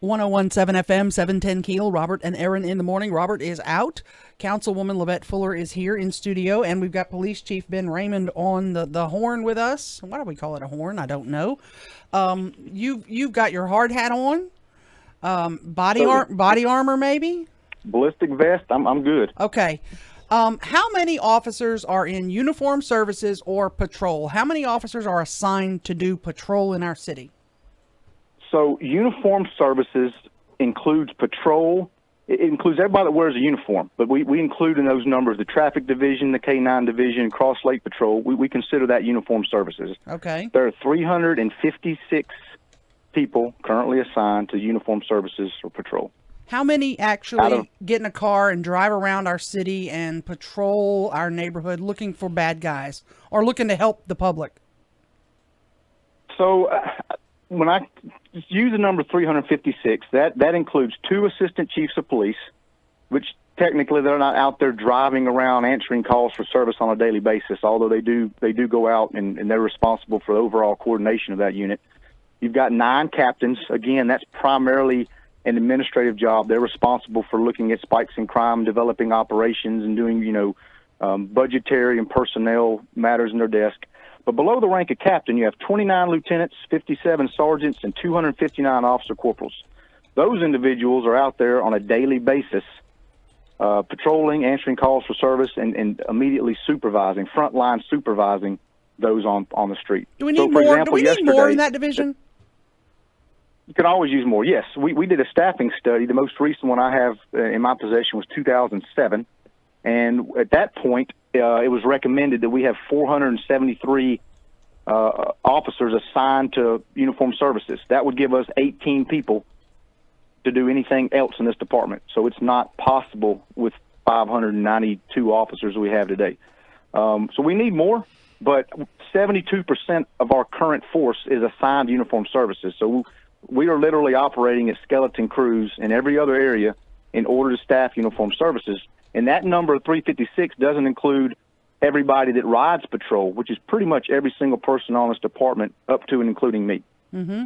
1017 FM, 710 Keel. Robert and Aaron in the morning. Robert is out. Councilwoman Lavette Fuller is here in studio, and we've got Police Chief Ben Raymond on the horn with us. Why do we call it a horn? I don't know. You've got your hard hat on, body armor maybe? Ballistic vest. I'm good. Okay. How many officers are in uniform services or patrol? How many officers are assigned to do patrol in our city? So uniform services includes patrol. It includes everybody that wears a uniform, but we include in those numbers the traffic division, the K-9 division, Cross Lake Patrol. We consider that uniform services. Okay. There are 356 people currently assigned to uniform services or patrol. How many actually get in a car and drive around our city and patrol our neighborhood looking for bad guys or looking to help the public? So when I use the number 356, that includes 2 assistant chiefs of police, which technically they're not out there driving around answering calls for service on a daily basis, although they do go out and they're responsible for the overall coordination of that unit. You've got 9 captains. Again, that's primarily an administrative job. They're responsible for looking at spikes in crime, developing operations, and doing, budgetary and personnel matters in their desk. But below the rank of captain, you have 29 lieutenants, 57 sergeants, and 259 officer corporals. Those individuals are out there on a daily basis, patrolling, answering calls for service, and immediately frontline supervising those on the street. Do we need more? Do we need more in that division? You can always use more. Yes, we did a staffing study. The most recent one I have in my possession was 2007, and at that point, it was recommended that we have 473 officers assigned to uniform services. That would give us 18 people to do anything else in this department. So it's not possible with 592 officers we have today. So we need more, but 72% of our current force is assigned uniform services. So we are literally operating at skeleton crews in every other area in order to staff uniform services. And that number of 356 doesn't include everybody that rides patrol, which is pretty much every single person on this department up to and including me. Mm-hmm.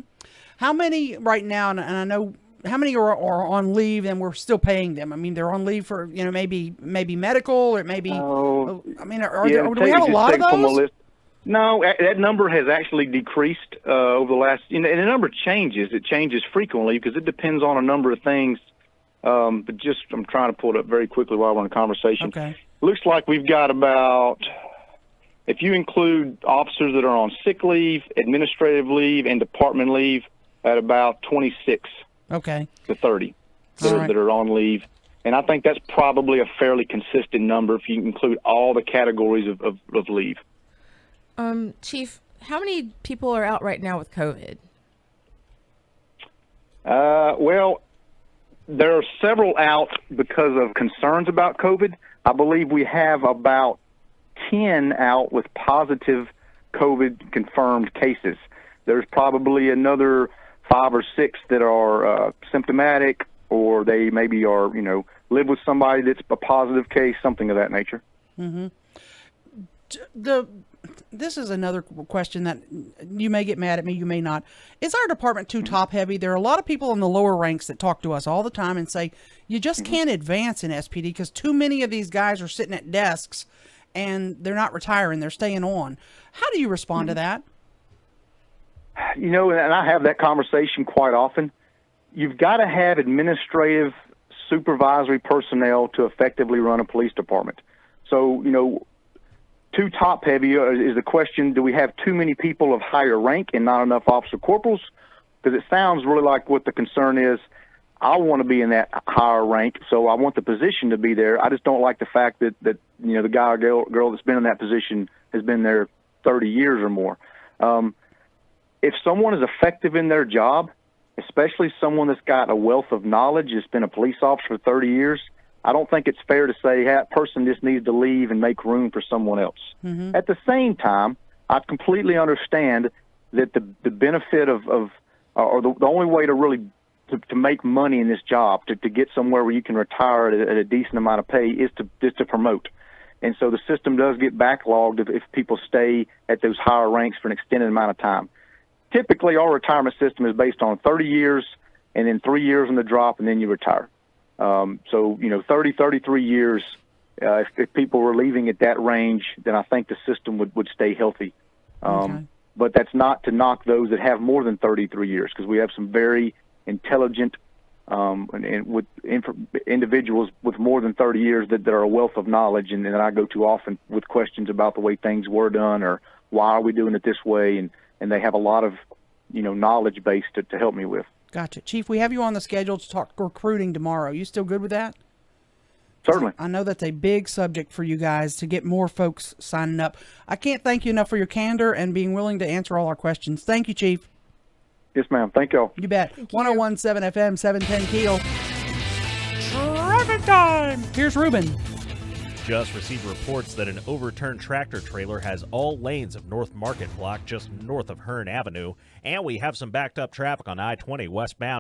How many right now, and I know how many are on leave and we're still paying them? I mean, they're on leave for, maybe medical or maybe, do we have a lot of those? No, that number has actually decreased over the last, and the number changes. It changes frequently because it depends on a number of things. But I'm trying to pull it up very quickly while we're in a conversation. Okay. Looks like we've got about, if you include officers that are on sick leave, administrative leave, and department leave, at about 26 to 30 that are on leave. And I think that's probably a fairly consistent number if you include all the categories of leave. Chief, how many people are out right now with COVID? Well, there are several out because of concerns about COVID. I believe we have about 10 out with positive COVID confirmed cases. There's probably another 5 or 6 that are symptomatic, or they maybe are, live with somebody that's a positive case, something of that nature. Mm-hmm. This is another question that you may get mad at me, you may not. Is our department too top heavy? There are a lot of people in the lower ranks that talk to us all the time and say, you just can't advance in SPD because too many of these guys are sitting at desks and they're not retiring, they're staying on. How do you respond to that? And I have that conversation quite often. You've got to have administrative supervisory personnel to effectively run a police department. So, too top heavy is the question, do we have too many people of higher rank and not enough officer corporals? Because it sounds really like what the concern is. I want to be in that higher rank, so I want the position to be there. I just don't like the fact that the guy or girl that's been in that position has been there 30 years or more. If someone is effective in their job, especially someone that's got a wealth of knowledge, has been a police officer for 30 years, I don't think it's fair to say that person just needs to leave and make room for someone else. Mm-hmm. At the same time, I completely understand that the benefit or the only way to really to make money in this job, to get somewhere where you can retire at a decent amount of pay, is to promote. And so the system does get backlogged if people stay at those higher ranks for an extended amount of time. Typically, our retirement system is based on 30 years and then 3 years on the drop, and then you retire. So, 30, 33 years, if people were leaving at that range, then I think the system would stay healthy. Okay. But that's not to knock those that have more than 33 years, because we have some very intelligent and with individuals with more than 30 years that are a wealth of knowledge, and that I go to often with questions about the way things were done or why are we doing it this way, and they have a lot of knowledge base to help me with. Gotcha. Chief, we have you on the schedule to talk recruiting tomorrow. You still good with that? Certainly. I know that's a big subject for you guys to get more folks signing up. I can't thank you enough for your candor and being willing to answer all our questions. Thank you, Chief. Yes, ma'am. Thank y'all. You bet. 101.7 FM, 710 Keel. Traffic time. Here's Ruben. Just received reports that an overturned tractor trailer has all lanes of North Market blocked just north of Hearn Avenue, and we have some backed up traffic on I-20 westbound.